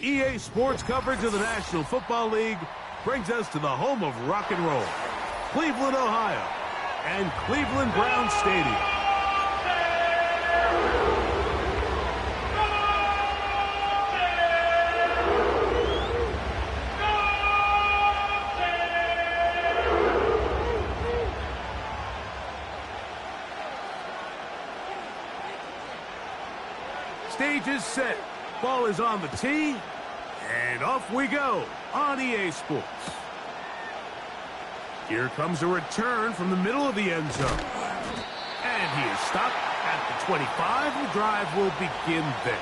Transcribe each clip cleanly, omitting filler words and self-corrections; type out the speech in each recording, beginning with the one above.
EA Sports coverage of the National Football League brings us to the home of rock and roll, Cleveland, Ohio, and Cleveland Browns Stadium. Stage is set. Ball is on the tee. And off we go on EA Sports. Here comes a return from the middle of the end zone. And he is stopped at the 25. The drive will begin there.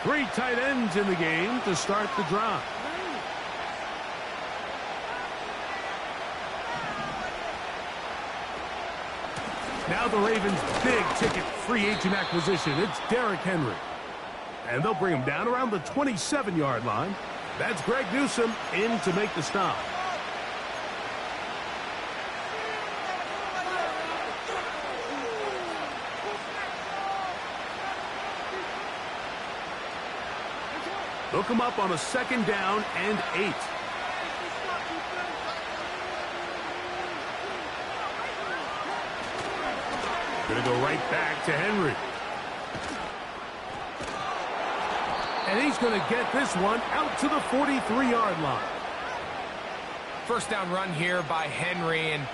Three tight ends in the game to start the drive. Now the Ravens' big-ticket free agent acquisition. It's Derrick Henry. And they'll bring him down around the 27-yard line. That's Greg Newsome in to make the stop. Hook him up on a 2nd down and 8. Gonna go right back to Henry. And he's gonna get this one out to the 43-yard line. First down run here by Henry, and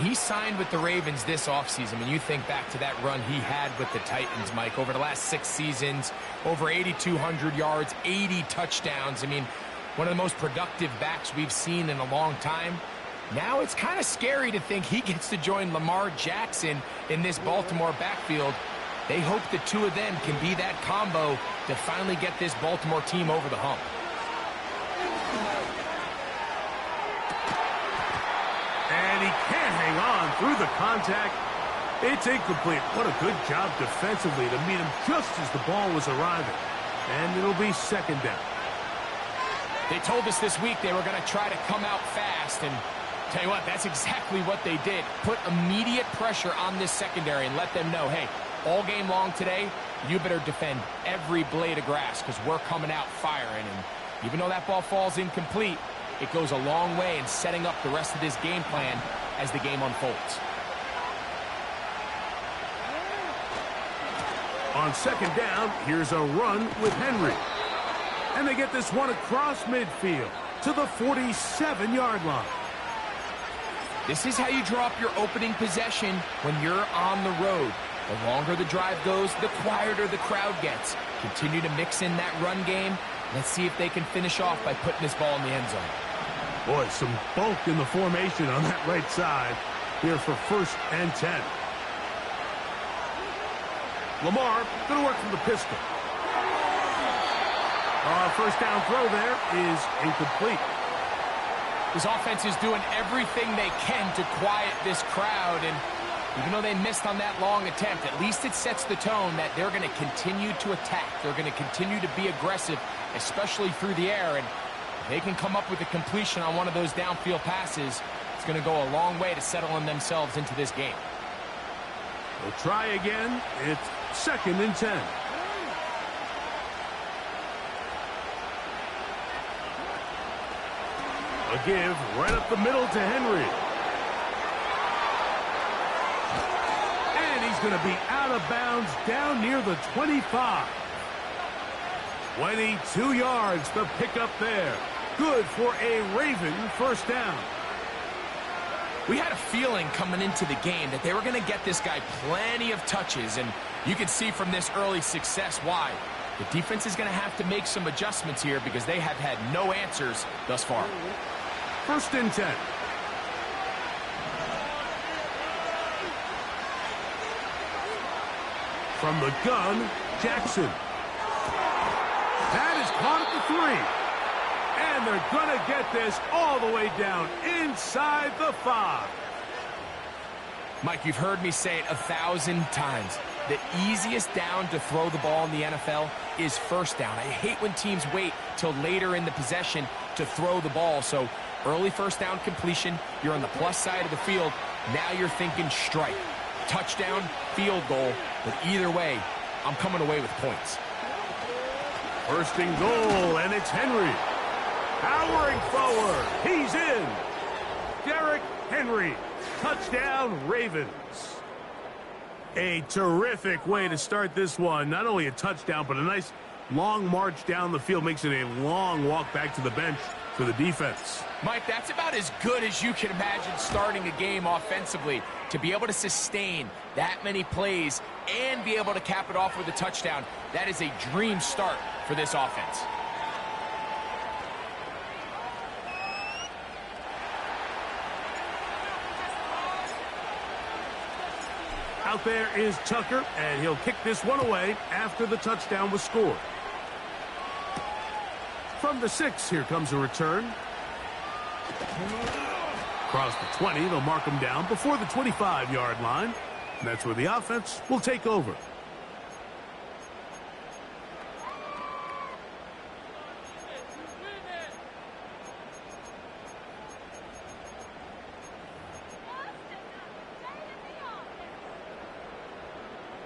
he signed with the Ravens this offseason. When you think back to that run he had with the Titans, Mike, over the last 6 seasons, over 8,200 yards, 80 touchdowns. I mean, one of the most productive backs we've seen in a long time. Now it's kind of scary to think he gets to join Lamar Jackson in this Baltimore backfield. They hope the two of them can be that combo to finally get this Baltimore team over the hump. And he can't hang on through the contact. It's incomplete. What a good job defensively to meet him just as the ball was arriving. And it'll be 2nd down. They told us this week they were going to try to come out fast, and tell you what, that's exactly what they did. Put immediate pressure on this secondary and let them know, hey, all game long today, you better defend every blade of grass because we're coming out firing. And even though that ball falls incomplete, it goes a long way in setting up the rest of this game plan as the game unfolds. On 2nd down, here's a run with Henry. And they get this one across midfield to the 47-yard line. This is how you draw up your opening possession when you're on the road. The longer the drive goes, the quieter the crowd gets. Continue to mix in that run game. Let's see if they can finish off by putting this ball in the end zone. Boy, some bulk in the formation on that right side here for 1st and 10. Lamar going to work from the pistol. First down throw there is incomplete. This offense is doing everything they can to quiet this crowd, and even though they missed on that long attempt, at least it sets the tone that they're going to continue to attack. They're going to continue to be aggressive, especially through the air, and if they can come up with a completion on one of those downfield passes, it's going to go a long way to settling themselves into this game. They'll try again. It's 2nd and 10. A give right up the middle to Henry. And he's going to be out of bounds down near the 25. 22 yards to pick up there. Good for a Raven first down. We had a feeling coming into the game that they were going to get this guy plenty of touches, and you can see from this early success why. The defense is going to have to make some adjustments here because they have had no answers thus far. 1st and 10. From the gun, Jackson. That is caught at the 3. And they're going to get this all the way down inside the 5. Mike, you've heard me say it 1,000 times. The easiest down to throw the ball in the NFL is first down. I hate when teams wait till later in the possession to throw the ball. So early first down completion, you're on the plus side of the field. Now you're thinking strike. Touchdown, field goal. But either way, I'm coming away with points. First and goal, and it's Henry. Powering forward. He's in. Derrick Henry. Touchdown, Ravens. A terrific way to start this one. Not only a touchdown, but a nice long march down the field. Makes it a long walk back to the bench for the defense. Mike, that's about as good as you can imagine starting a game offensively. To be able to sustain that many plays and be able to cap it off with a touchdown, that is a dream start for this offense. Out there is Tucker, and he'll kick this one away after the touchdown was scored. From the 6, here comes a return. Across the 20, they'll mark him down before the 25-yard line. And that's where the offense will take over.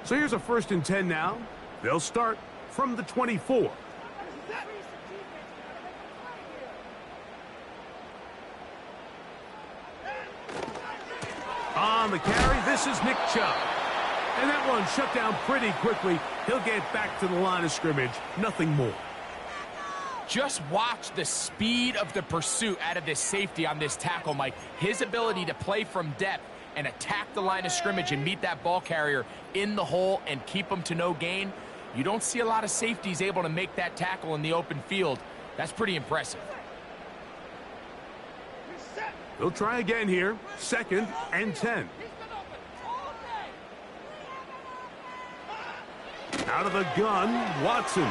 So here's a 1st and 10 now. They'll start from the 24. On the carry, this is Nick Chubb. And that one shut down pretty quickly. He'll get back to the line of scrimmage. Nothing more. Just watch the speed of the pursuit out of this safety on this tackle, Mike. His ability to play from depth and attack the line of scrimmage and meet that ball carrier in the hole and keep him to no gain. You don't see a lot of safeties able to make that tackle in the open field. That's pretty impressive. They'll try again here. 2nd and 10. Out of the gun, Watson. To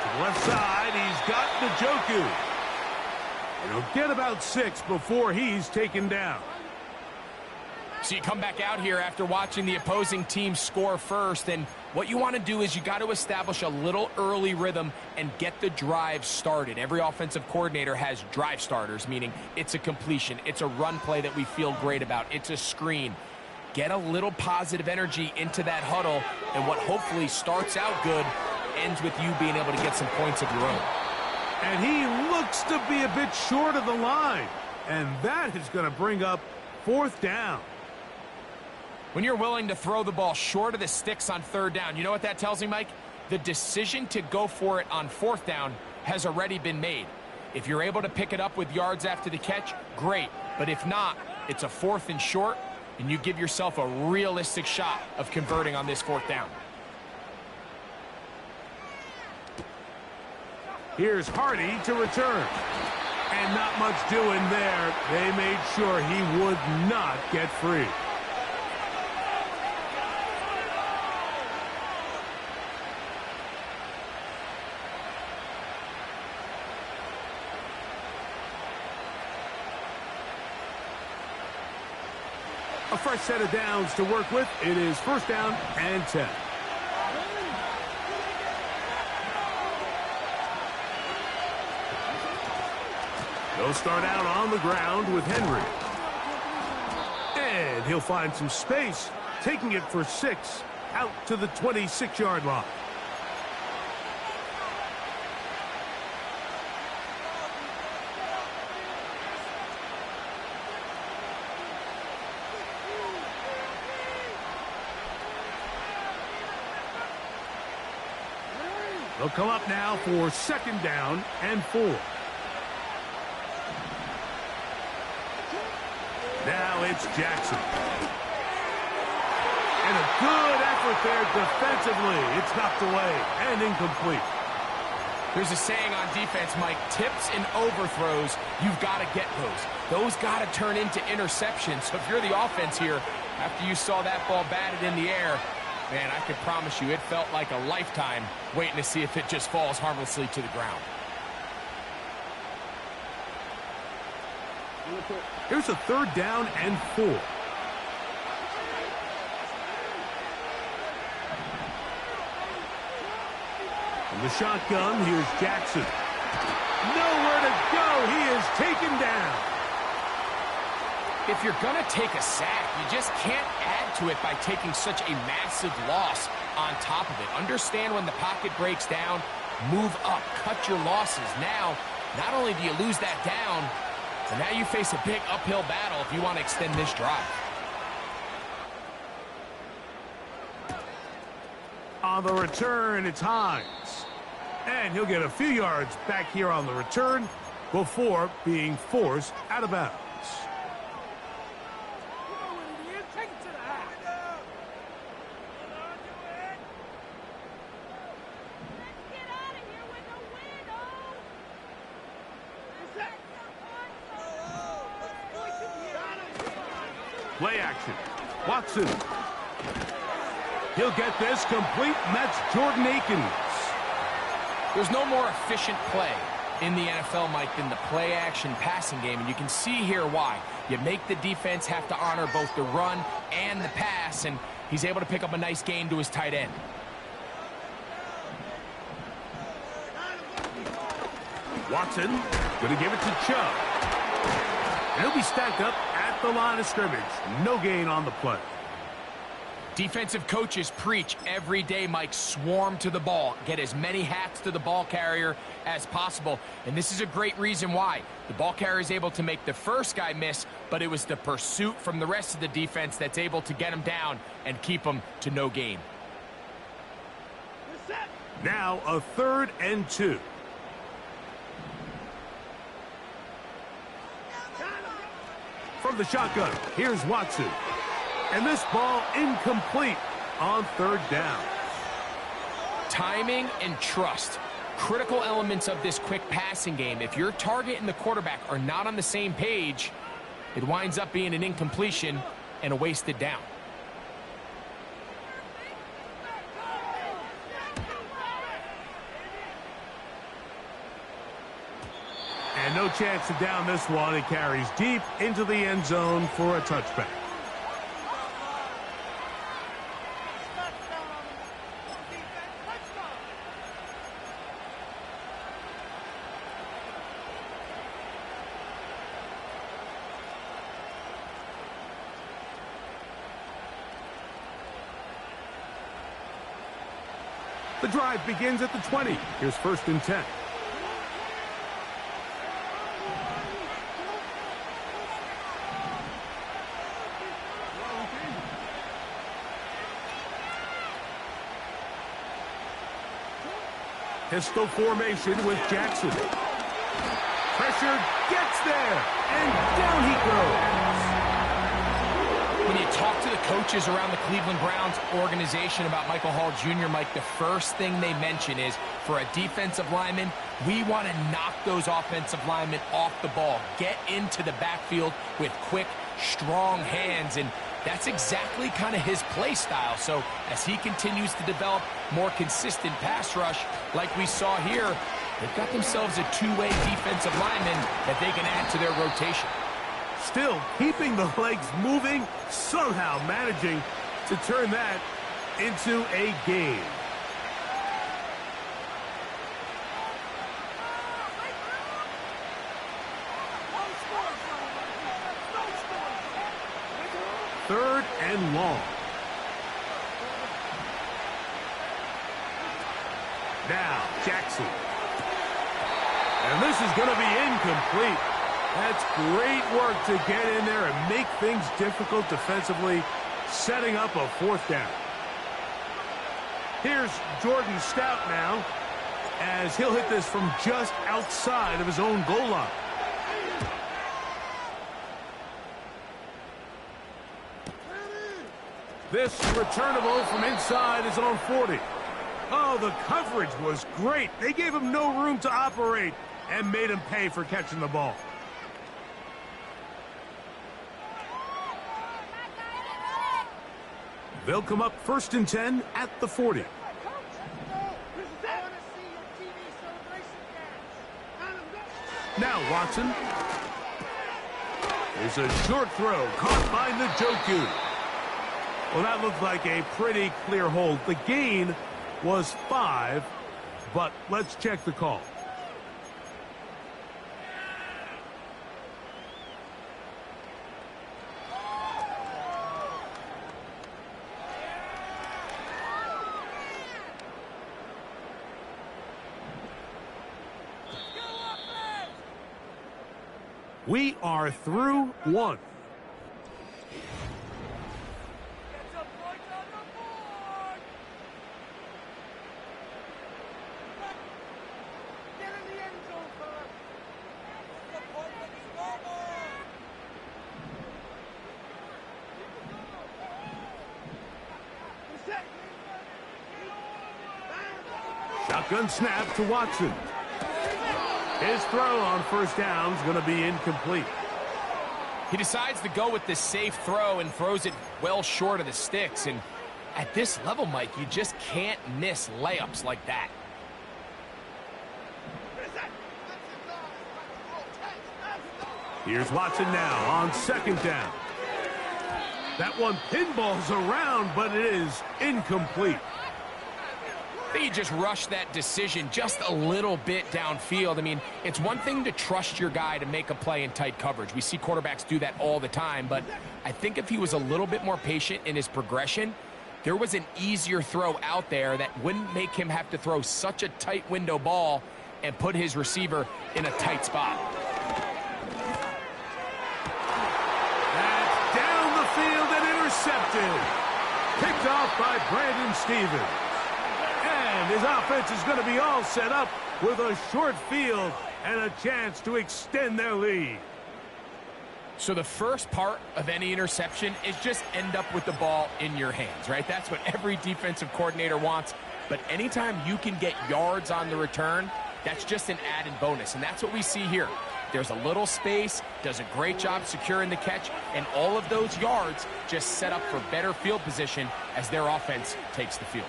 the left side, he's got Njoku. He'll get about 6 before he's taken down. So you come back out here after watching the opposing team score first, and what you want to do is you got to establish a little early rhythm and get the drive started. Every offensive coordinator has drive starters, meaning it's a completion, it's a run play that we feel great about, it's a screen. Get a little positive energy into that huddle, and what hopefully starts out good ends with you being able to get some points of your own. And he looks to be a bit short of the line, and that is going to bring up 4th down. When you're willing to throw the ball short of the sticks on 3rd down, you know what that tells me, Mike? The decision to go for it on 4th down has already been made. If you're able to pick it up with yards after the catch, great. But if not, it's a 4th and short, and you give yourself a realistic shot of converting on this 4th down. Here's Hardy to return. And not much doing there. They made sure he would not get free. A fresh set of downs to work with. It is 1st down and 10. They'll start out on the ground with Henry. And he'll find some space, taking it for 6 out to the 26-yard line. They'll come up now for 2nd down and 4. Now it's Jackson. And a good effort there defensively. It's knocked away and incomplete. There's a saying on defense, Mike, tips and overthrows, you've got to get those. Those got to turn into interceptions. So if you're the offense here, after you saw that ball batted in the air, man, I can promise you it felt like a lifetime waiting to see if it just falls harmlessly to the ground. Here's a 3rd down and 4. In the shotgun, here's Jackson. Nowhere to go. He is taken down. If you're going to take a sack, you just can't add to it by taking such a massive loss on top of it. Understand when the pocket breaks down, move up, cut your losses. Now, not only do you lose that down, but now you face a big uphill battle if you want to extend this drive. On the return, it's Hines. And he'll get a few yards back here on the return before being forced out of bounds. Play action. Watson. He'll get this complete, and that's Jordan Akins. There's no more efficient play in the NFL, Mike, than the play-action passing game, and you can see here why. You make the defense have to honor both the run and the pass, and he's able to pick up a nice gain to his tight end. Watson going to give it to Chubb. And he'll be stacked up at the line of scrimmage. No gain on the play. Defensive coaches preach every day, Mike, swarm to the ball. Get as many hats to the ball carrier as possible. And this is a great reason why. The ball carrier is able to make the first guy miss, but it was the pursuit from the rest of the defense that's able to get him down and keep him to no gain. Now a 3rd and 2. From the shotgun, here's Watson. And this ball incomplete on 3rd down. Timing and trust, critical elements of this quick passing game. If your target and the quarterback are not on the same page, it winds up being an incompletion and a wasted down. And no chance to down this one. It carries deep into the end zone for a touchback. The drive begins at the 20. Here's 1st and 10. Pistol formation with Jackson. Pressure gets there, and down he goes. When you talk to the coaches around the Cleveland Browns organization about Michael Hall Jr., Mike, the first thing they mention is, for a defensive lineman, we want to knock those offensive linemen off the ball, get into the backfield with quick, strong hands, and that's exactly kind of his play style. So as he continues to develop more consistent pass rush like we saw here, they've got themselves a two-way defensive lineman that they can add to their rotation. Still keeping the legs moving, somehow managing to turn that into a gain. Third and long. Now, Jackson. And this is going to be incomplete. That's great work to get in there and make things difficult defensively, setting up a 4th down. Here's Jordan Stout now, as he'll hit this from just outside of his own goal line. This returnable from inside his own 40. Oh, the coverage was great. They gave him no room to operate and made him pay for catching the ball. They'll come up 1st and 10 at the 40. Now Watson. There's a short throw caught by Njoku. Well, that looked like a pretty clear hold. The gain was 5, but let's check the call. We are through one. Shotgun snap to Watson. His throw on first down is going to be incomplete. He decides to go with the safe throw and throws it well short of the sticks. And at this level, Mike, you just can't miss layups like that. Here's Watson now on second down. That one pinballs around, but it is incomplete. He just rushed that decision just a little bit downfield. I mean, it's one thing to trust your guy to make a play in tight coverage. We see quarterbacks do that all the time, but I think if he was a little bit more patient in his progression, there was an easier throw out there that wouldn't make him have to throw such a tight window ball and put his receiver in a tight spot. That's down the field and intercepted. Picked off by Brandon Stephens. And his offense is going to be all set up with a short field and a chance to extend their lead. So the first part of any interception is just end up with the ball in your hands, right? That's what every defensive coordinator wants. But anytime you can get yards on the return, that's just an added bonus. And that's what we see here. There's a little space, does a great job securing the catch, and all of those yards just set up for better field position as their offense takes the field.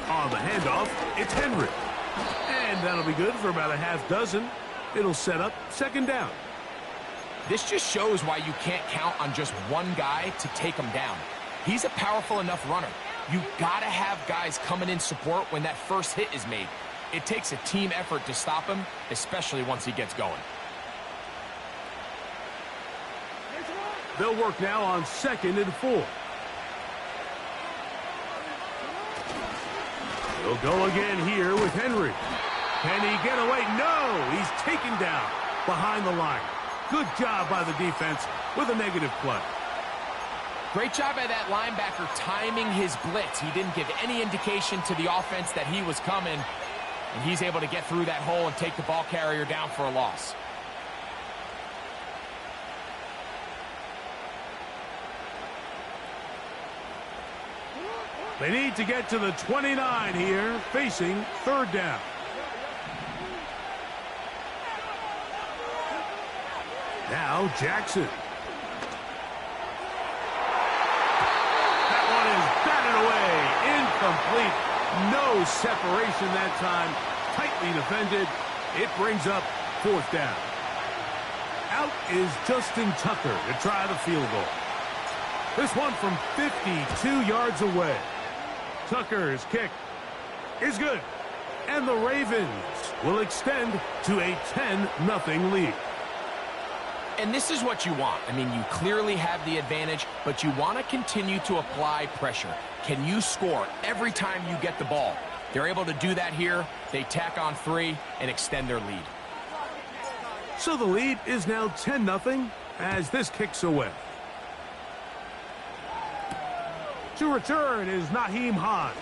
On the handoff, it's Henry. And that'll be good for about a half dozen. It'll set up second down. This just shows why you can't count on just one guy to take him down. He's a powerful enough runner. You gotta have guys coming in support when that first hit is made. It takes a team effort to stop him, especially once he gets going. They'll work now on 2nd and 4. He'll go again here with Henry. Can he get away? No! He's taken down behind the line. Good job by the defense with a negative play. Great job by that linebacker timing his blitz. He didn't give any indication to the offense that he was coming, and he's able to get through that hole and take the ball carrier down for a loss. They need to get to the 29 here, facing 3rd down. Now Jackson. That one is batted away. Incomplete. No separation that time. Tightly defended. It brings up 4th down. Out is Justin Tucker to try the field goal. This one from 52 yards away. Tucker's kick is good. And the Ravens will extend to a 10-0 lead. And this is what you want. I mean, you clearly have the advantage, but you want to continue to apply pressure. Can you score every time you get the ball? They're able to do that here. They tack on 3 and extend their lead. So the lead is now 10-0 as this kicks away. To return is Nyheim Hines.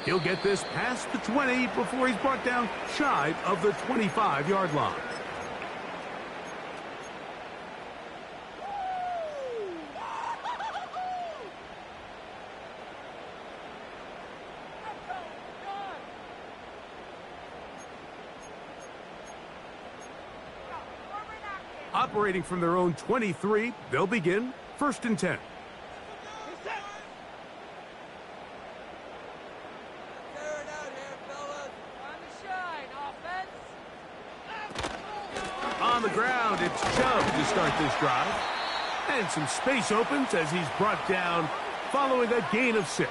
He'll get this past the 20 before he's brought down shy of the 25-yard line. Operating from their own 23, they'll begin 1st and 10. On the ground, it's Chubb to start this drive. And some space opens as he's brought down following a gain of 6.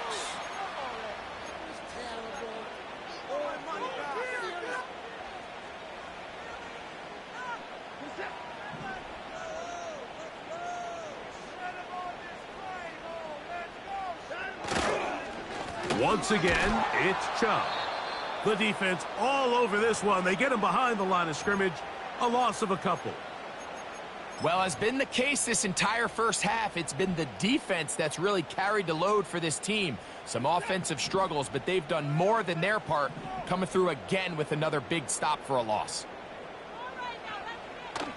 Once again, it's Chubb. The defense all over this one. They get him behind the line of scrimmage. A loss of a couple. Well, has been the case this entire first half. It's been the defense that's really carried the load for this team. Some offensive struggles, but they've done more than their part, coming through again with another big stop for a loss.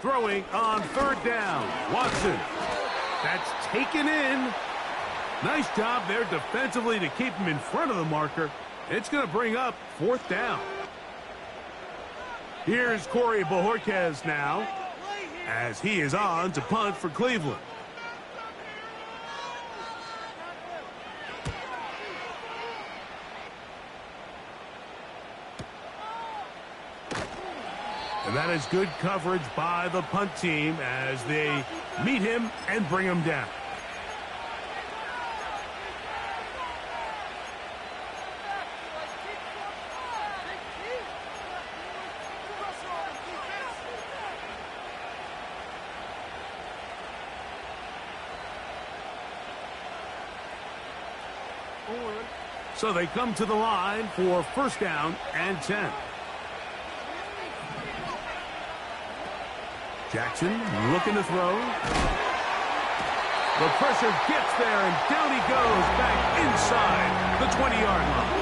Throwing on third down. Watson. That's taken in. Nice job there defensively to keep him in front of the marker. It's going to bring up fourth down. Here's Corey Bojorquez now, as he is on to punt for Cleveland. And that is good coverage by the punt team as they meet him and bring him down. So they come to the line for first down and 10. Jackson looking to throw. The pressure gets there, and down he goes back inside the 20-yard line.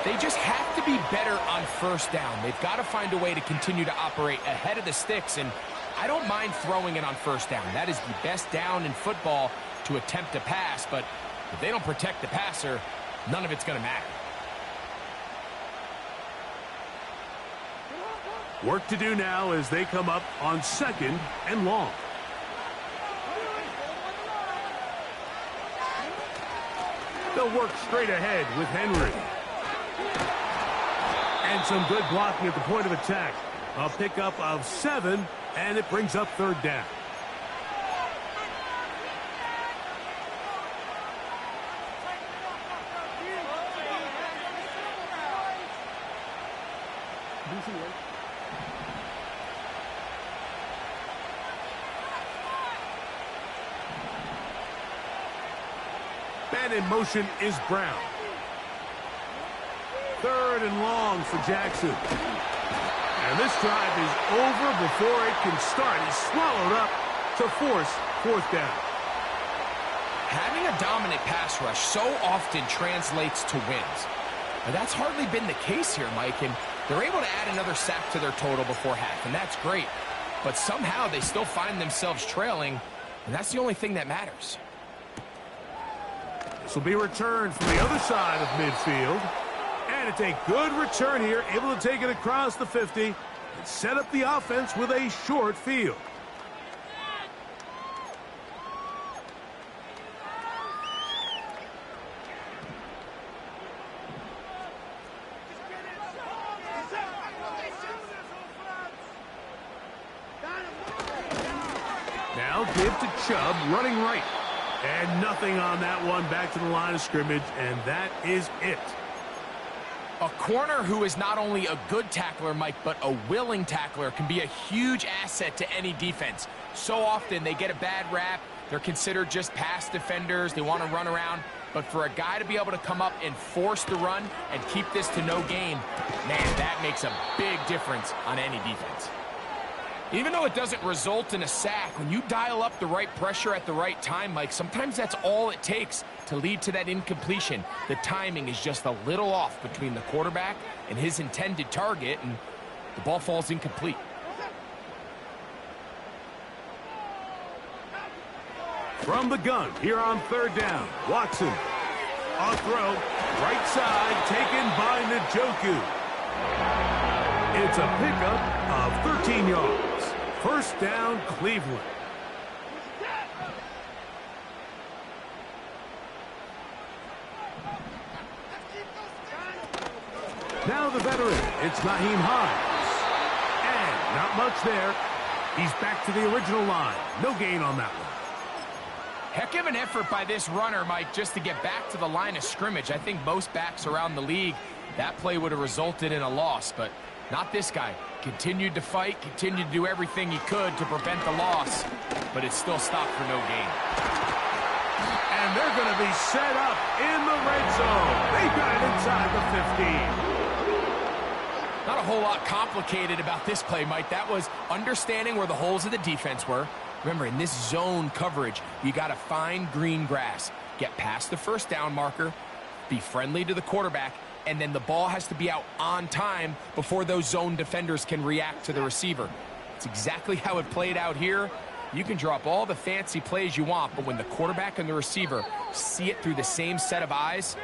They just have to be better on first down. They've got to find a way to continue to operate ahead of the sticks, and I don't mind throwing it on first down. That is the best down in football to attempt to pass, but if they don't protect the passer, none of it's going to matter. Work to do now as they come up on second and long. They'll work straight ahead with Henry. And some good blocking at the point of attack. A pickup of 7, and it brings up third down. And in motion is Brown. Third and long for Jackson. And this drive is over before it can start. He's swallowed up to force fourth down. Having a dominant pass rush so often translates to wins. Now, that's hardly been the case here, Mike, and they're able to add another sack to their total before half, and that's great. But somehow they still find themselves trailing, and that's the only thing that matters. This will be returned from the other side of midfield. And it's a good return here, able to take it across the 50 and set up the offense with a short field. Now give to Chubb, running right. And nothing on that one, back to the line of scrimmage, and that is it. A corner who is not only a good tackler, Mike, but a willing tackler can be a huge asset to any defense. So often they get a bad rap. They're considered just pass defenders. They want to run around. But for a guy to be able to come up and force the run and keep this to no gain, man, that makes a big difference on any defense. Even though it doesn't result in a sack, when you dial up the right pressure at the right time, Mike, sometimes that's all it takes to lead to that incompletion. The timing is just a little off between the quarterback and his intended target, and the ball falls incomplete. From the gun, here on third down, Watson. On throw, right side, taken by Njoku. It's a pickup of 13 yards. First down, Cleveland. Now the veteran, it's Nyheim Hines. And not much there. He's back to the original line. No gain on that one. Heck of an effort by this runner, Mike, just to get back to the line of scrimmage. I think most backs around the league, that play would have resulted in a loss, but not this guy. Continued to fight, continued to do everything he could to prevent the loss, but it still stopped for no gain. And they're going to be set up in the red zone. They've got it inside the 15. Not a whole lot complicated about this play, Mike. That was understanding where the holes of the defense were. Remember, in this zone coverage, you got to find green grass. Get past the first down marker, be friendly to the quarterback, and then the ball has to be out on time before those zone defenders can react to the receiver. It's exactly how it played out here. You can drop all the fancy plays you want, but when the quarterback and the receiver see it through the same set of eyes,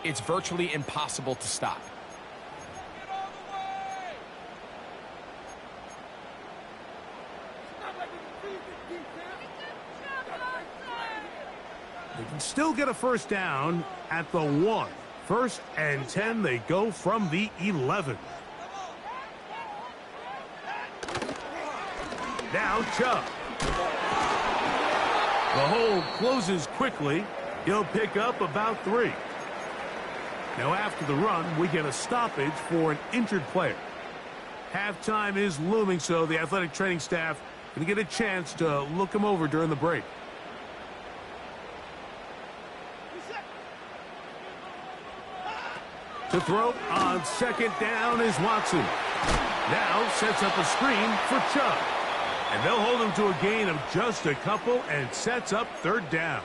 it's virtually impossible to stop. They can still get a first down at the 1. 1st and 10, they go from the 11. Now Chubb. The hole closes quickly. He'll pick up about 3. Now after the run, we get a stoppage for an injured player. Halftime is looming, so the athletic training staff going to get a chance to look him over during the break. To throw on 2nd down is Watson. Now sets up a screen for Chubb. And they'll hold him to a gain of just a couple and sets up 3rd down.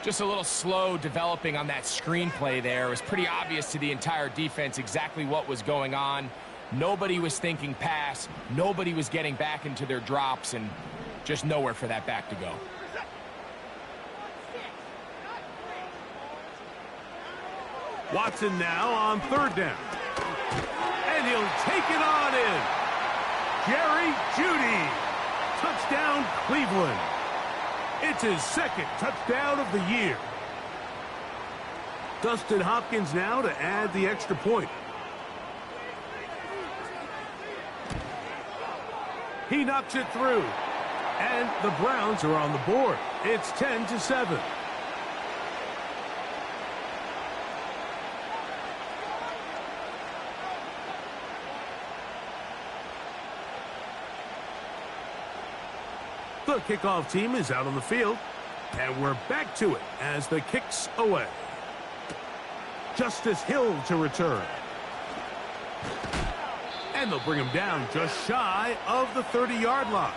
Just a little slow developing on that screenplay there. It was pretty obvious to the entire defense exactly what was going on. Nobody was thinking pass. Nobody was getting back into their drops, and just nowhere for that back to go. Watson now on 3rd down. And he'll take it on in. Jerry Jeudy. Touchdown, Cleveland. It's his 2nd touchdown of the year. Dustin Hopkins now to add the extra point. He knocks it through. And the Browns are on the board. It's 10-7. The kickoff team is out on the field, and we're back to it as the kick's away. Justice Hill to return. And they'll bring him down just shy of the 30-yard line.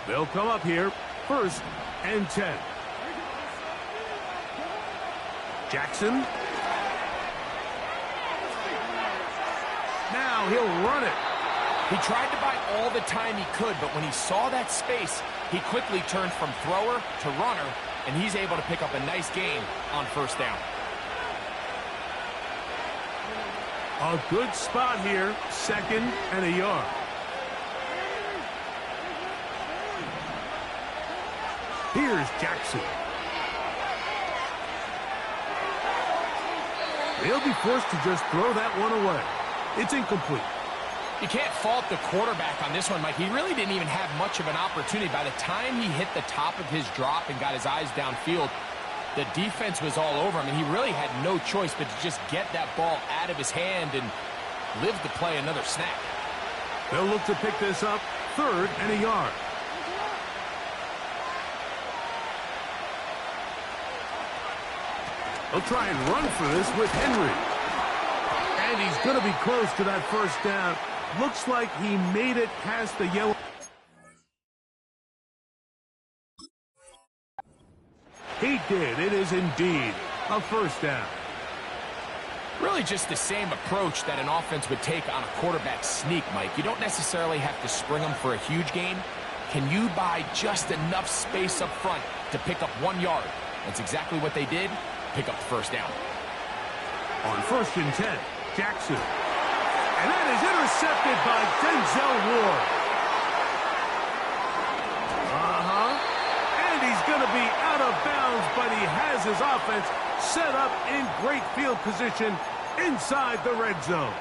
They'll come up here, 1st and 10. Jackson. Now he'll run it. He tried to buy all the time he could, but when he saw that space, he quickly turned from thrower to runner, and he's able to pick up a nice gain on 1st down. A good spot here, 2nd and a yard. Here's Jackson. They'll be forced to just throw that one away. It's incomplete. You can't fault the quarterback on this one, Mike. He really didn't even have much of an opportunity. By the time he hit the top of his drop and got his eyes downfield, the defense was all over him, and he really had no choice but to just get that ball out of his hand and live to play another snap. They'll look to pick this up, 3rd and a yard. They'll try and run for this with Henry. And he's going to be close to that 1st down. Looks like he made it past the yellow. He did. It is indeed a 1st down. Really just the same approach that an offense would take on a quarterback sneak, Mike. You don't necessarily have to spring them for a huge gain. Can you buy just enough space up front to pick up 1 yard? That's exactly what they did. Pick up the 1st down. On 1st and 10, Jackson. And that is intercepted by Denzel Ward. And he's going to be out of bounds, but he has his offense set up in great field position inside the red zone.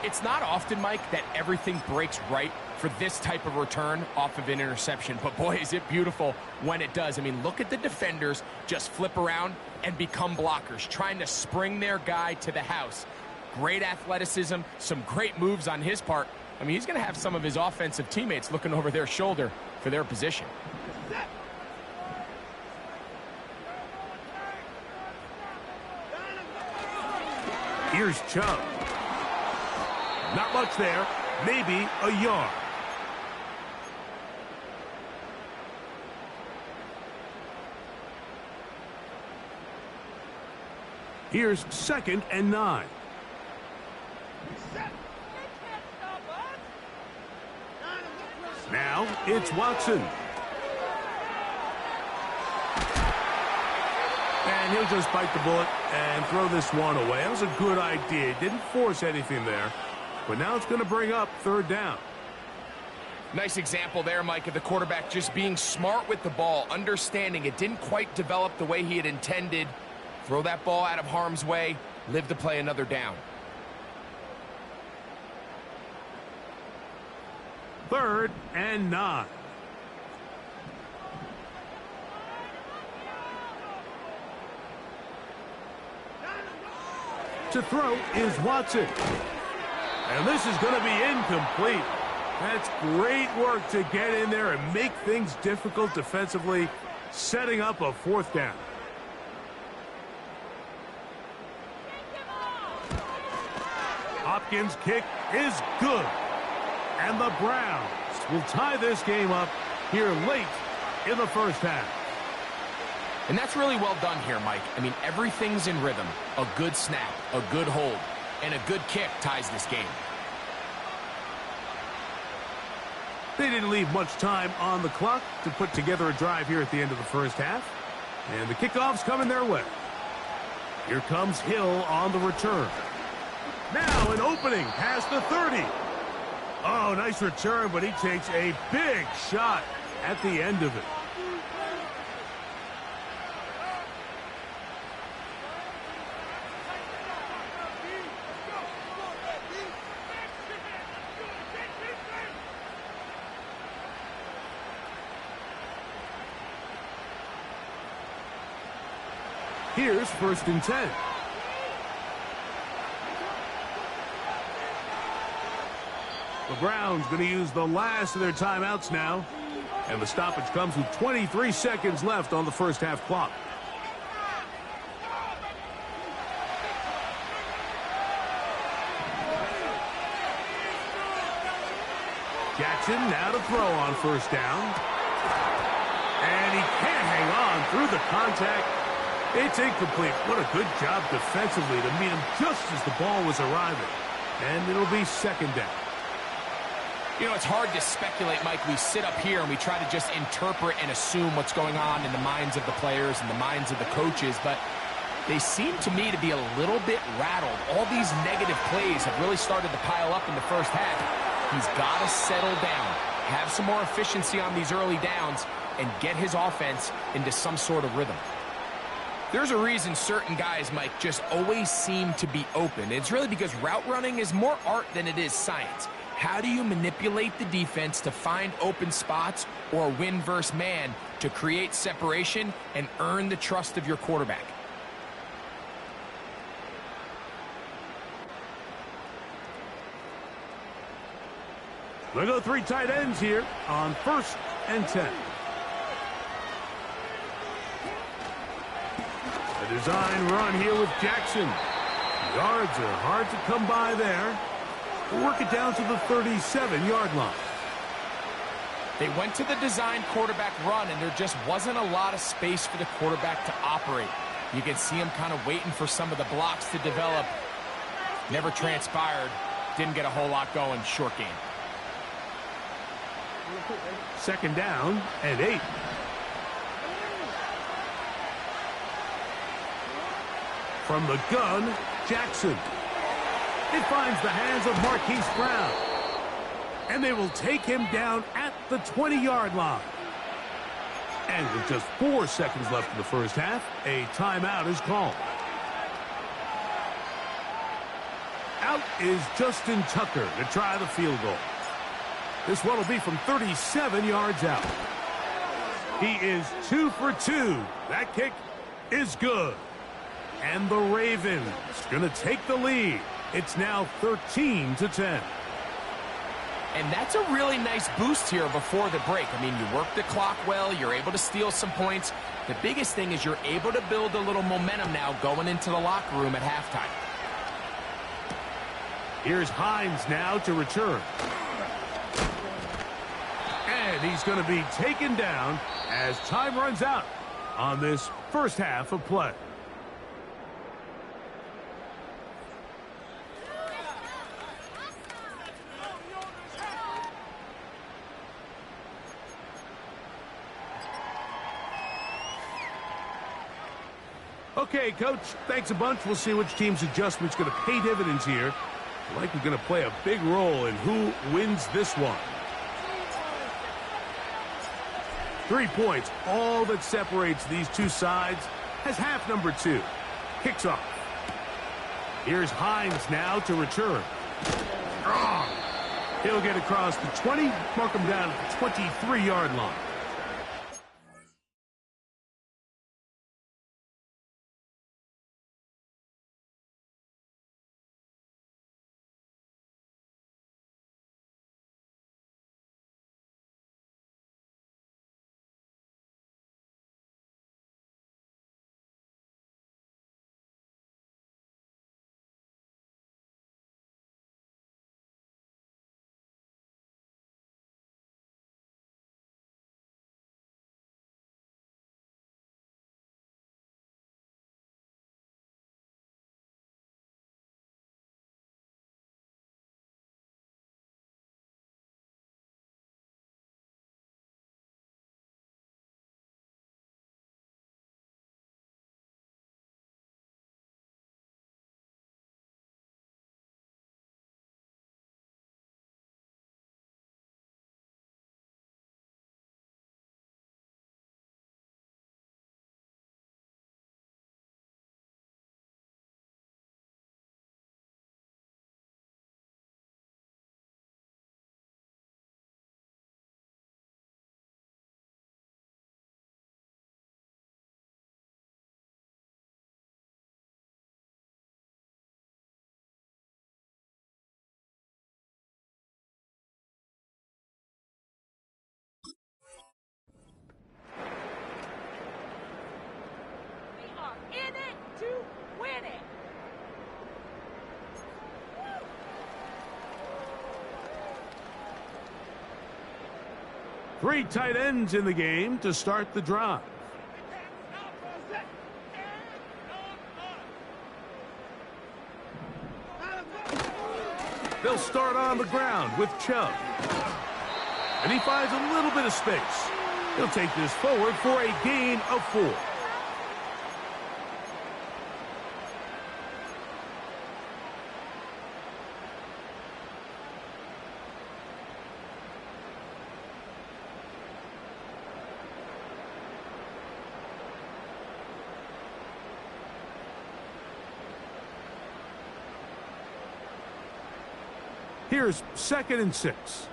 It's not often, Mike, that everything breaks right for this type of return off of an interception. But, boy, is it beautiful when it does. I mean, look at the defenders just flip around and become blockers, trying to spring their guy to the house. Great athleticism, some great moves on his part. I mean, he's going to have some of his offensive teammates looking over their shoulder for their position. Here's Chubb. Not much there. Maybe a yard. Here's 2nd and 9. Now it's Watson. And he'll just bite the bullet and throw this one away. That was a good idea. Didn't force anything there. But now it's going to bring up 3rd down. Nice example there, Mike, of the quarterback just being smart with the ball, understanding it didn't quite develop the way he had intended. Throw that ball out of harm's way, live to play another down. 3rd and 9. To throw is Watson. And this is going to be incomplete. That's great work to get in there and make things difficult defensively, setting up a 4th down. Hopkins' kick is good. And the Browns will tie this game up here late in the 1st half. And that's really well done here, Mike. I mean, everything's in rhythm. A good snap, a good hold, and a good kick ties this game. They didn't leave much time on the clock to put together a drive here at the end of the 1st half. And the kickoff's coming their way. Here comes Hill on the return. Now an opening past the 30. Oh, nice return, but he takes a big shot at the end of it. Here's 1st and 10. The Browns going to use the last of their timeouts now. And the stoppage comes with 23 seconds left on the 1st half clock. Jackson now to throw on 1st down. And he can't hang on through the contact. It's incomplete. What a good job defensively to meet him just as the ball was arriving. And it'll be 2nd down. You know, it's hard to speculate, Mike. We sit up here and we try to just interpret and assume what's going on in the minds of the players and the minds of the coaches, but they seem to me to be a little bit rattled. All these negative plays have really started to pile up in the 1st half. He's got to settle down, have some more efficiency on these early downs, and get his offense into some sort of rhythm. There's a reason certain guys, Mike, just always seem to be open. It's really because route running is more art than it is science. How do you manipulate the defense to find open spots or win versus man to create separation and earn the trust of your quarterback? They'll go 3 tight ends here on 1st and 10. A design run here with Jackson. Yards are hard to come by there. We'll work it down to the 37-yard line. They went to the design quarterback run, and there just wasn't a lot of space for the quarterback to operate. You can see him kind of waiting for some of the blocks to develop. Never transpired. Didn't get a whole lot going. Short game. 2nd down and 8. From the gun, Jackson. It finds the hands of Marquise Brown. And they will take him down at the 20-yard line. And with just 4 seconds left in the 1st half, a timeout is called. Out is Justin Tucker to try the field goal. This one will be from 37 yards out. He is 2 for 2. That kick is good. And the Ravens going to take the lead. It's now 13-10. And that's a really nice boost here before the break. I mean, you work the clock well. You're able to steal some points. The biggest thing is you're able to build a little momentum now going into the locker room at halftime. Here's Hines now to return. And he's going to be taken down as time runs out on this first half of play. Okay, Coach, thanks a bunch. We'll see which team's adjustment's going to pay dividends here. Likely going to play a big role in who wins this one. 3 points, all that separates these two sides, as half number 2 kicks off. Here's Hines now to return. Strong. He'll get across the 20, mark him down at the 23-yard line. In it to win it. Three tight ends in the game to start the drive. They'll start on the ground with Chubb. And he finds a little bit of space. He'll take this forward for a gain of 4. Here's 2nd and 6.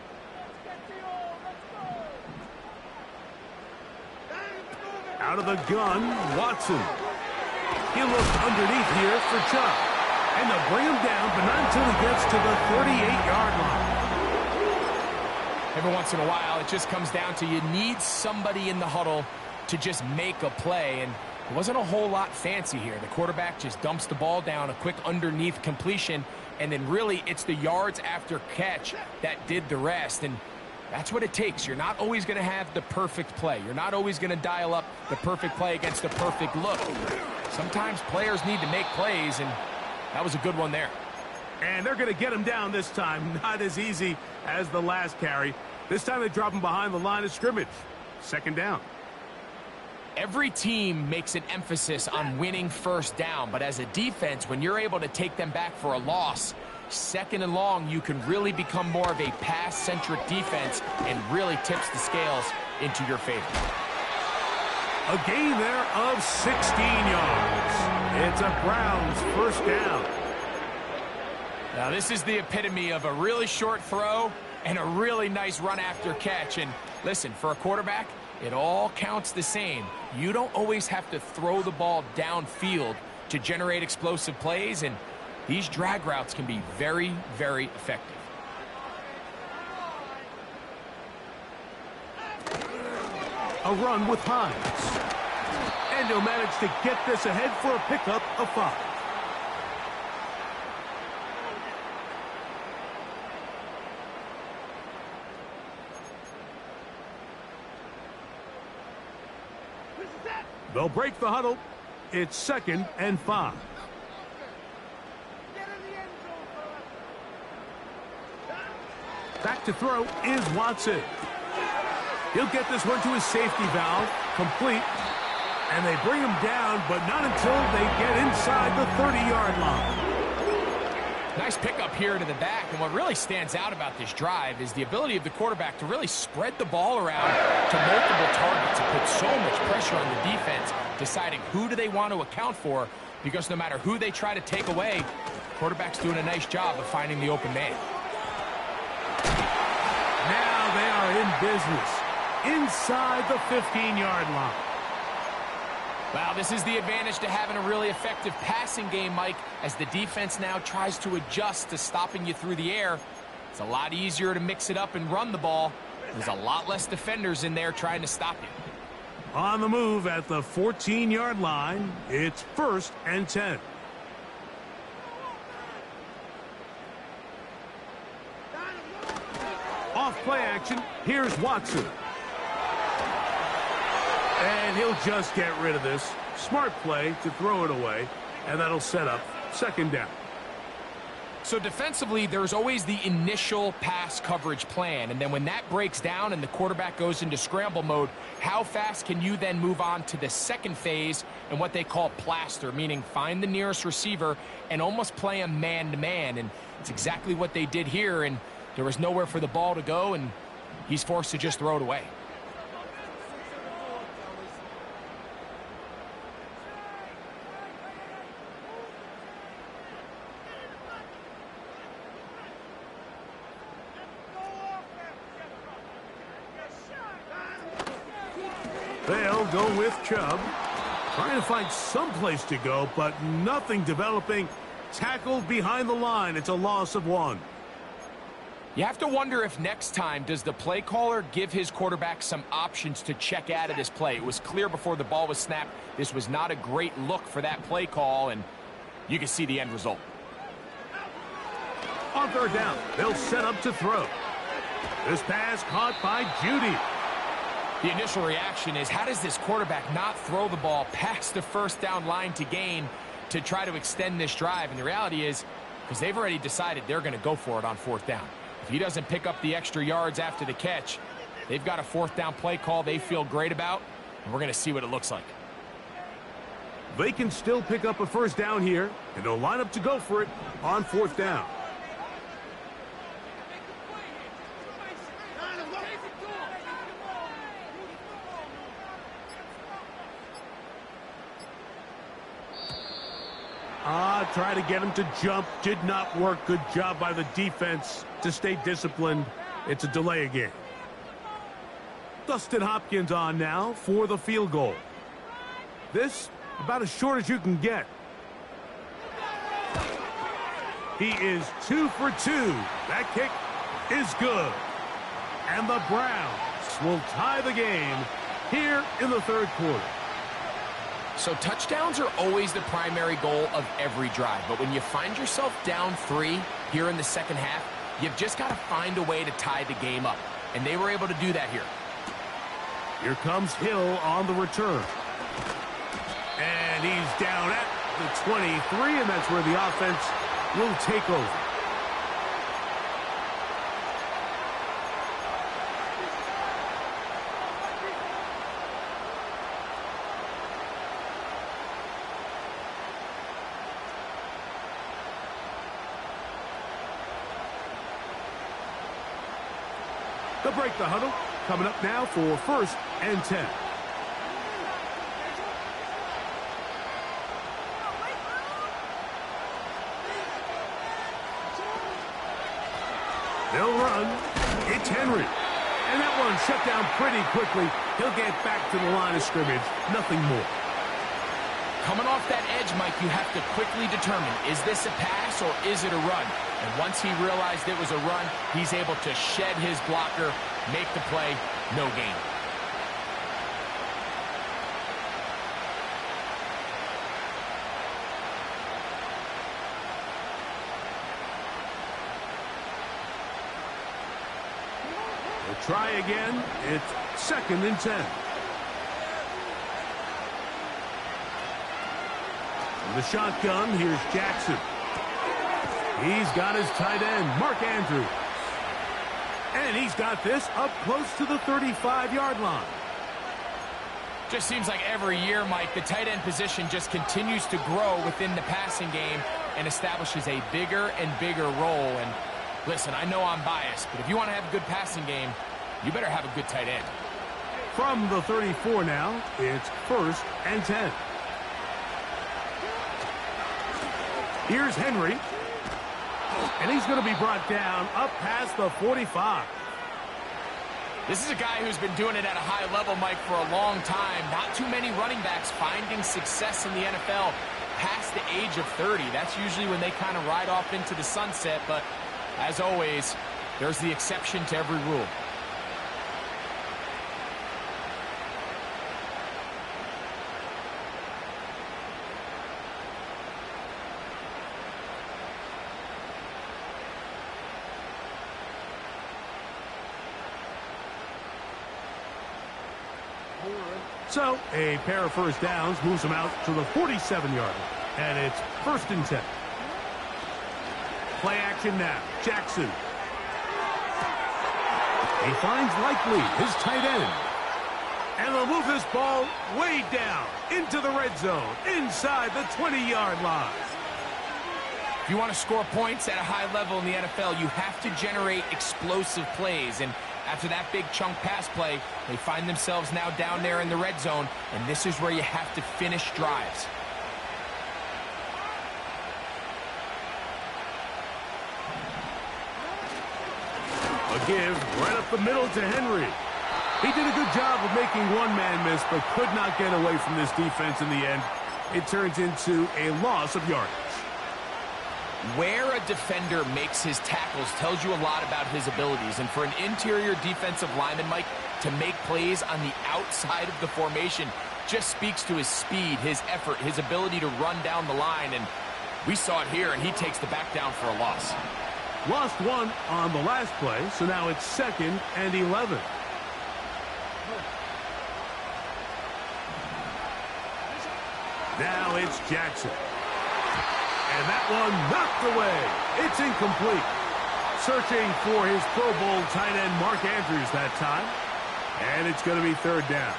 Out of the gun, Watson. He looks underneath here for Chubb. And they'll bring him down, but not until he gets to the 38-yard line. Every once in a while, it just comes down to you need somebody in the huddle to just make a play. And it wasn't a whole lot fancy here. The quarterback just dumps the ball down, a quick underneath completion, and then really it's the yards after catch that did the rest. And that's what it takes. You're not always going to have the perfect play. You're not always going to dial up the perfect play against the perfect look. Sometimes players need to make plays, and that was a good one there. And they're going to get him down this time. Not as easy as the last carry. This time they drop him behind the line of scrimmage. 2nd down. Every team makes an emphasis on winning first down, but as a defense, when you're able to take them back for a loss, 2nd and long, you can really become more of a pass-centric defense and really tips the scales into your favor. A gain there of 16 yards. It's a Browns first down. Now, this is the epitome of a really short throw and a really nice run after catch. And listen, for a quarterback, it all counts the same. You don't always have to throw the ball downfield to generate explosive plays, and these drag routes can be very, very effective. A run with Hines. And he'll manage to get this ahead for a pickup of 5. They'll break the huddle. It's 2nd and 5. Back to throw is Watson. He'll get this one to his safety valve, complete. And they bring him down, but not until they get inside the 30-yard line. Nice pickup here to the back, and what really stands out about this drive is the ability of the quarterback to really spread the ball around to multiple targets and put so much pressure on the defense, deciding who do they want to account for, because no matter who they try to take away, the quarterback's doing a nice job of finding the open man. Now they are in business inside the 15-yard line. Well, this is the advantage to having a really effective passing game, Mike, as the defense now tries to adjust to stopping you through the air. It's a lot easier to mix it up and run the ball. There's a lot less defenders in there trying to stop you. On the move at the 14-yard line, it's 1st and 10. Off play action, here's Watson. And he'll just get rid of this. Smart play to throw it away, and that'll set up 2nd down. So defensively, there's always the initial pass coverage plan, and then when that breaks down and the quarterback goes into scramble mode, how fast can you then move on to the second phase and what they call plaster, meaning find the nearest receiver and almost play him man-to-man, and it's exactly what they did here, and there was nowhere for the ball to go, and he's forced to just throw it away. They'll go with Chubb. Trying to find some place to go, but nothing developing. Tackled behind the line. It's a loss of 1. You have to wonder if next time, does the play caller give his quarterback some options to check out of this play? It was clear before the ball was snapped, this was not a great look for that play call, and you can see the end result. On 3rd down, they'll set up to throw. This pass caught by Judy. The initial reaction is, how does this quarterback not throw the ball past the 1st down line to gain to try to extend this drive? And the reality is, because they've already decided they're going to go for it on 4th down. If he doesn't pick up the extra yards after the catch, they've got a 4th down play call they feel great about, and we're going to see what it looks like. They can still pick up a 1st down here, and they'll line up to go for it on 4th down. Try to get him to jump. Did not work. Good job by the defense to stay disciplined. It's a delay again. Dustin Hopkins on now for the field goal. This about as short as you can get. He is 2 for 2. That kick is good. And the Browns will tie the game here in the 3rd quarter. So touchdowns are always the primary goal of every drive. But when you find yourself down 3 here in the 2nd half, you've just got to find a way to tie the game up. And they were able to do that here. Here comes Hill on the return. And he's down at the 23, and that's where the offense will take over. They'll break the huddle. Coming up now for 1st and 10. They'll run. It's Henry. And that one shut down pretty quickly. He'll get back to the line of scrimmage. Nothing more. Coming off that edge, Mike, you have to quickly determine, is this a pass or is it a run? And once he realized it was a run, he's able to shed his blocker, make the play, no gain. They'll try again. It's 2nd and 10. From the shotgun, here's Jackson. He's got his tight end, Mark Andrews. And he's got this up close to the 35-yard line. Just seems like every year, Mike, the tight end position just continues to grow within the passing game and establishes a bigger and bigger role. And listen, I know I'm biased, but if you want to have a good passing game, you better have a good tight end. From the 34 now, it's 1st and 10. Here's Henry. And he's going to be brought down up past the 45. This is a guy who's been doing it at a high level, Mike, for a long time. Not too many running backs finding success in the NFL past the age of 30. That's usually when they kind of ride off into the sunset. But as always, there's the exception to every rule. So, a pair of first downs moves him out to the 47-yard line. And it's 1st and 10. Play action now. Jackson. He finds Likely, his tight end. And they'll move this ball way down into the red zone, inside the 20-yard line. If you want to score points at a high level in the NFL, you have to generate explosive plays. And after that big chunk pass play, they find themselves now down there in the red zone, and this is where you have to finish drives. A give right up the middle to Henry. He did a good job of making one man miss, but could not get away from this defense in the end. It turns into a loss of yardage. Where a defender makes his tackles tells you a lot about his abilities. And for an interior defensive lineman, Mike, to make plays on the outside of the formation just speaks to his speed, his effort, his ability to run down the line. And we saw it here, and he takes the back down for a loss. Lost one on the last play, so now it's 2nd and 11. Now it's Jackson. And that one knocked away. It's incomplete. Searching for his Pro Bowl tight end Mark Andrews that time. And it's going to be 3rd down.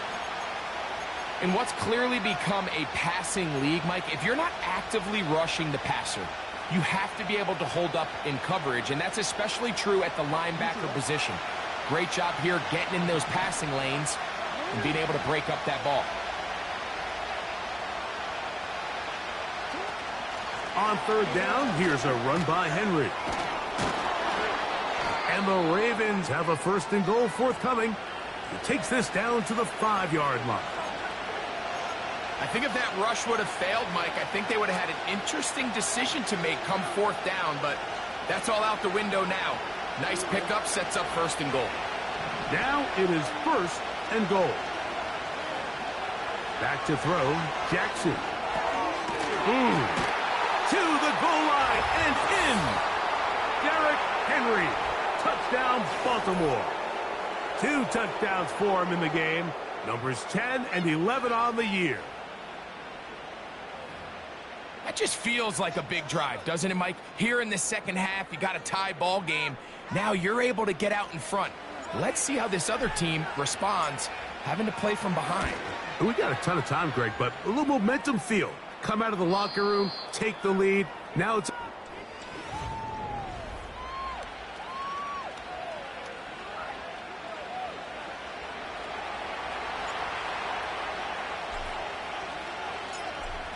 In what's clearly become a passing league, Mike, if you're not actively rushing the passer, you have to be able to hold up in coverage, and that's especially true at the linebacker position. Great job here getting in those passing lanes and being able to break up that ball. On 3rd down, here's a run by Henry. And the Ravens have a 1st and goal forthcoming. He takes this down to the 5-yard line. I think if that rush would have failed, Mike, I think they would have had an interesting decision to make come 4th down, but that's all out the window now. Nice pickup, sets up 1st and goal. Now it is 1st and goal. Back to throw, Jackson. To the goal line and in. Derrick Henry. Touchdown, Baltimore. 2 touchdowns for him in the game. Numbers 10 and 11 on the year. That just feels like a big drive, doesn't it, Mike? Here in the second half, you got a tie ball game. Now you're able to get out in front. Let's see how this other team responds, having to play from behind. We got a ton of time, Greg, but a little momentum feel. Come out of the locker room, take the lead. Now it's...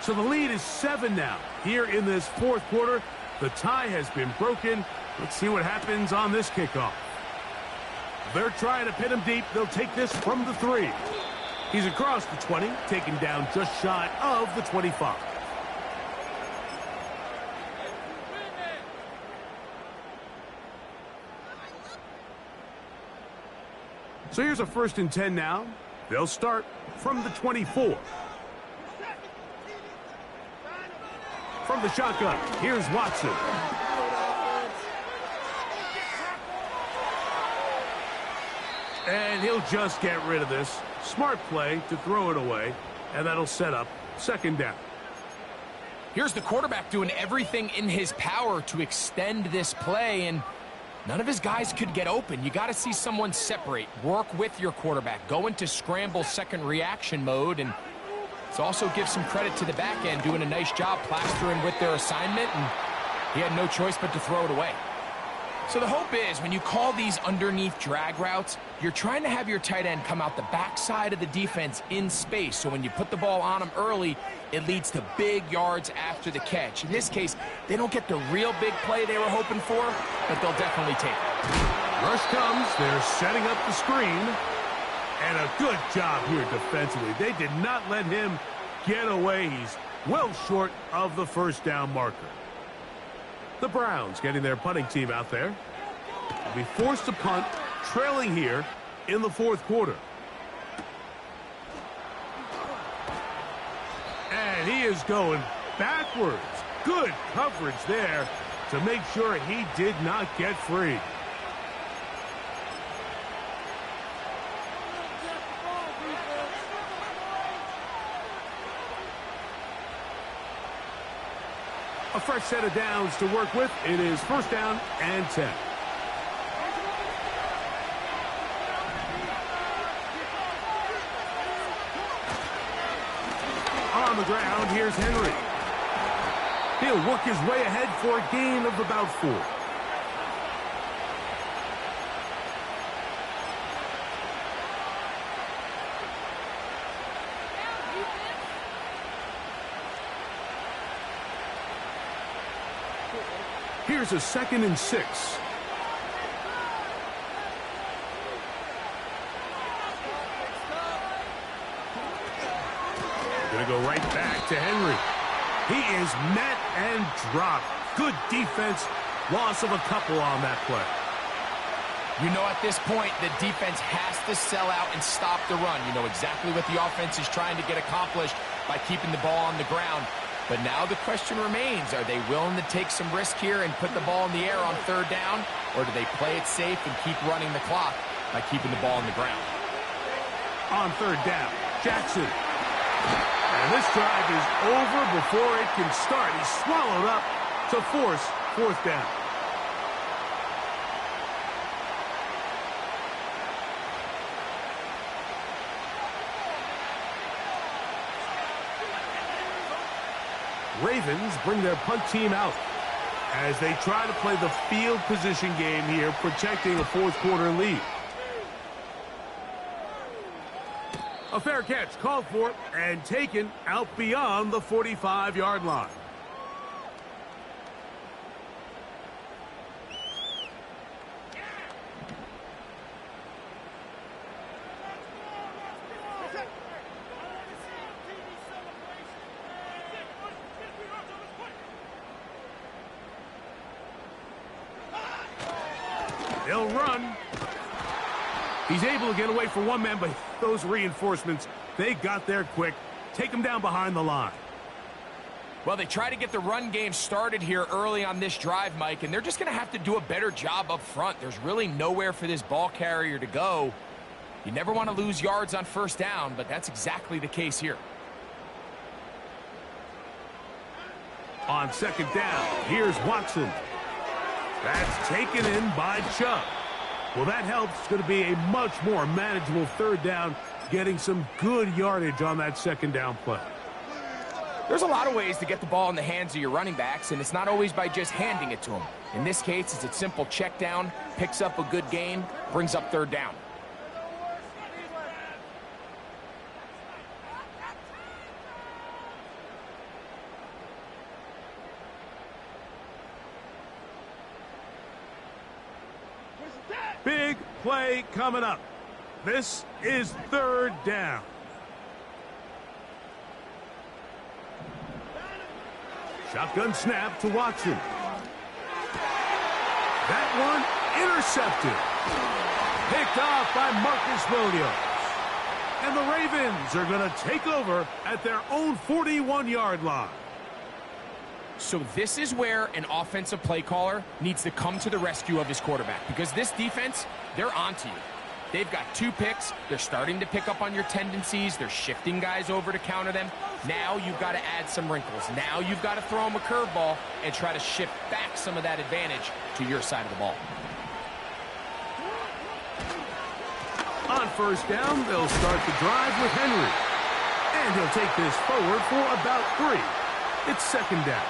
So the lead is 7 now. Here in this 4th quarter, the tie has been broken. Let's see what happens on this kickoff. They're trying to pin him deep. They'll take this from the 3. He's across the 20, taken down just shy of the 25. So here's a 1st and 10 now. They'll start from the 24. From the shotgun, here's Watson. And he'll just get rid of this. Smart play to throw it away, and that'll set up 2nd down. Here's the quarterback doing everything in his power to extend this play, and none of his guys could get open. You got to see someone separate, work with your quarterback, go into scramble second reaction mode, and let's also give some credit to the back end doing a nice job plastering with their assignment, and he had no choice but to throw it away. So the hope is when you call these underneath drag routes, you're trying to have your tight end come out the backside of the defense in space. So when you put the ball on him early, it leads to big yards after the catch. In this case, they don't get the real big play they were hoping for, but they'll definitely take it. Rush comes. They're setting up the screen. And a good job here defensively. They did not let him get away. He's well short of the 1st down marker. The Browns getting their punting team out there. They'll be forced to punt, trailing here in the 4th quarter. And he is going backwards. Good coverage there to make sure he did not get free. A fresh set of downs to work with. It is 1st down and 10. On the ground, here's Henry. He'll work his way ahead for a gain of about 4. Here's a 2nd and 6. Gonna go right back to Henry. He is met and dropped. Good defense. Loss of a couple on that play. You know at this point, the defense has to sell out and stop the run. You know exactly what the offense is trying to get accomplished by keeping the ball on the ground. But now the question remains, are they willing to take some risk here and put the ball in the air on 3rd down? Or do they play it safe and keep running the clock by keeping the ball on the ground? On 3rd down, Jackson. And this drive is over before it can start. He's swallowed up to force 4th down. Ravens bring their punt team out as they try to play the field position game here, protecting a 4th quarter lead. A fair catch called for and taken out beyond the 45-yard line. They'll run. He's able to get away from one man, but those reinforcements, they got there quick. Take him down behind the line. Well, they try to get the run game started here early on this drive, Mike, and they're just going to have to do a better job up front. There's really nowhere for this ball carrier to go. You never want to lose yards on 1st down, but that's exactly the case here. On 2nd down, here's Watson. That's taken in by Chubb. Well, that helps. It's going to be a much more manageable 3rd down, getting some good yardage on that 2nd down play. There's a lot of ways to get the ball in the hands of your running backs, and it's not always by just handing it to them. In this case, it's a simple check down, picks up a good gain, brings up 3rd down. Big play coming up. This is third down. Shotgun snap to Watson. That one intercepted. Picked off by Marcus Williams. And the Ravens are going to take over at their own 41-yard line. So this is where an offensive play caller needs to come to the rescue of his quarterback, because this defense, they're onto you. They've got 2 picks. They're starting to pick up on your tendencies. They're shifting guys over to counter them. Now you've got to add some wrinkles. Now you've got to throw them a curveball and try to shift back some of that advantage to your side of the ball. On first down, they'll start the drive with Henry. And he'll take this forward for about 3. It's second down.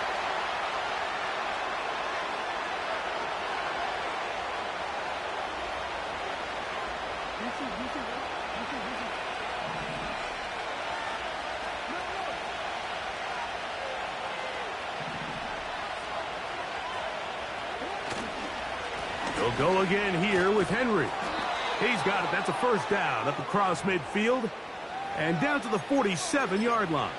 They'll go again here with Henry. He's got it. That's a first down up across midfield and down to the 47-yard line.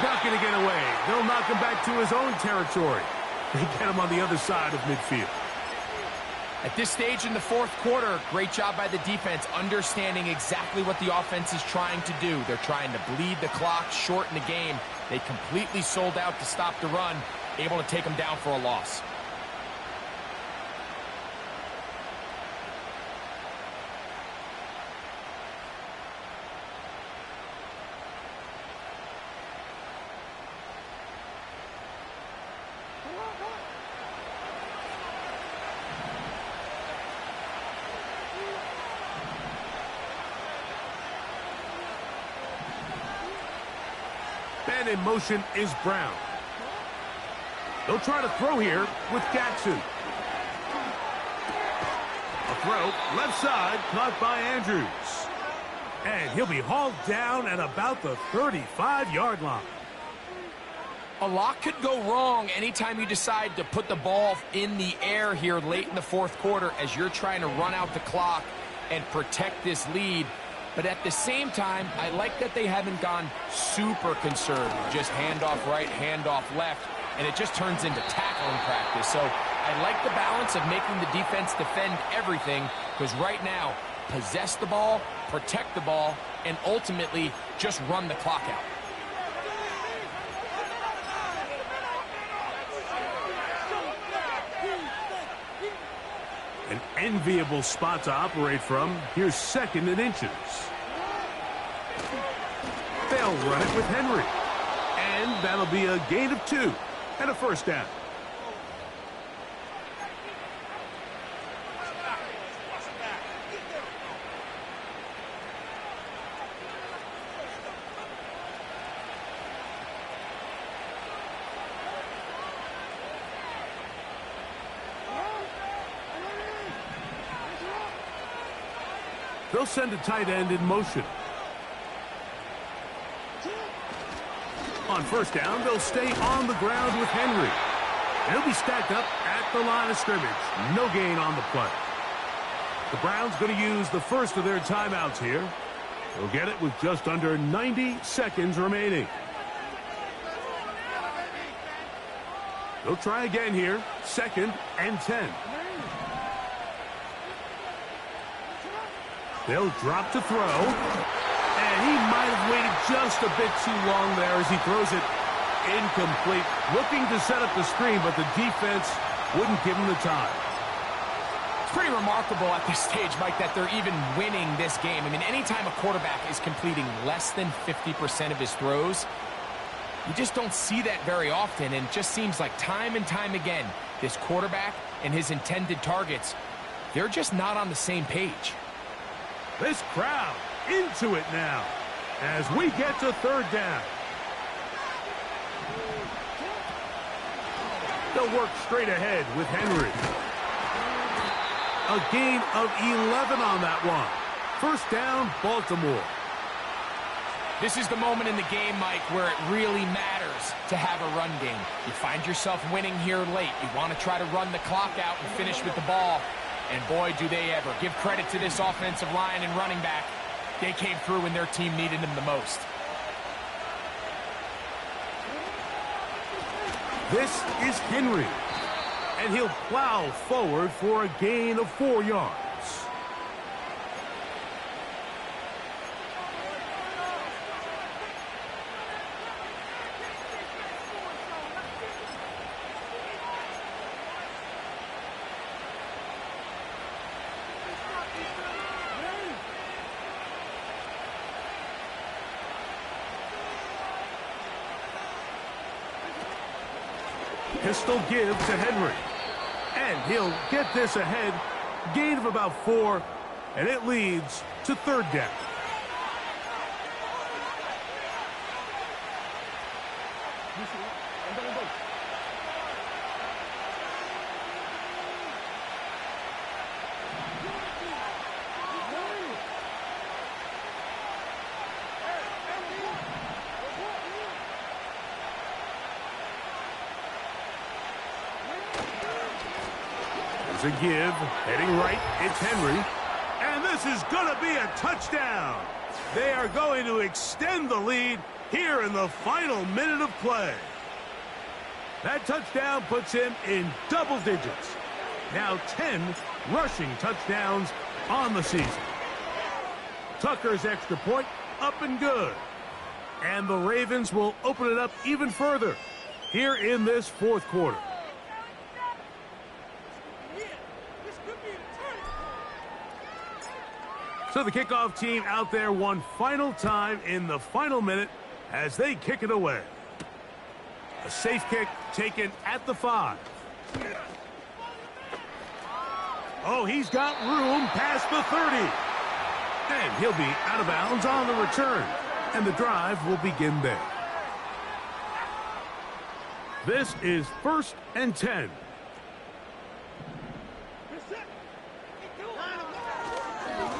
Not going to get away. They'll knock him back to his own territory. They get him on the other side of midfield. At this stage in the fourth quarter, great job by the defense understanding exactly what the offense is trying to do. They're trying to bleed the clock, shorten the game. They completely sold out to stop the run, able to take them down for a loss. And in motion is Brown. They'll try to throw here with Jackson. A throw, left side, caught by Andrews. And he'll be hauled down at about the 35-yard line. A lot could go wrong anytime you decide to put the ball in the air here late in the fourth quarter as you're trying to run out the clock and protect this lead. But at the same time, I like that they haven't gone super conservative. Just handoff right, handoff left, and it just turns into tackling practice. So I like the balance of making the defense defend everything, because right now, possess the ball, protect the ball, and ultimately just run the clock out. An enviable spot to operate from. Here's second and inches. They'll run it with Henry. And that'll be a gain of 2 and a first down. They'll send a tight end in motion. On first down, they'll stay on the ground with Henry. He'll be stacked up at the line of scrimmage. No gain on the play. The Browns going to use the first of their timeouts here. They'll get it with just under 90 seconds remaining. They'll try again here. Second and 10. They'll drop to throw. And he might have waited just a bit too long there as he throws it incomplete. Looking to set up the screen, but the defense wouldn't give him the time. It's pretty remarkable at this stage, Mike, that they're even winning this game. I mean, anytime a quarterback is completing less than 50% of his throws, you just don't see that very often. And it just seems like time and time again, this quarterback and his intended targets, they're just not on the same page. This crowd into it now as we get to third down. They'll work straight ahead with Henry. A gain of 11 on that one. First down, Baltimore. This is the moment in the game, Mike, where it really matters to have a run game. You find yourself winning here late. You want to try to run the clock out and finish with the ball. And boy, do they ever. Give credit to this offensive line and running back. They came through when their team needed them the most. This is Henry. And he'll plow forward for a gain of 4 yards. Pistol give to Henry. And he'll get this ahead. Gain of about 4. And it leads to third down. A give, heading right, it's Henry. And this is going to be a touchdown. They are going to extend the lead here in the final minute of play. That touchdown puts him in double digits. Now 10 rushing touchdowns on the season. Tucker's extra point up and good. And the Ravens will open it up even further here in this fourth quarter. So the kickoff team out there one final time in the final minute as they kick it away. A safe kick taken at the 5. Oh, he's got room past the 30. And he'll be out of bounds on the return. And the drive will begin there. This is 1st and 10.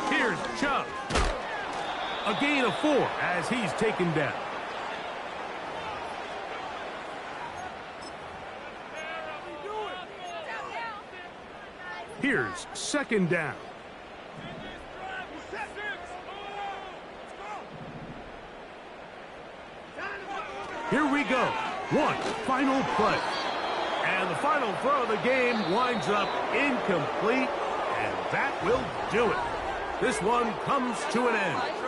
Here's Chubb. A gain of 4 as he's taken down. Here's 2nd down. Here we go. One final play. And the final throw of the game winds up incomplete, and that will do it. This one comes to an end.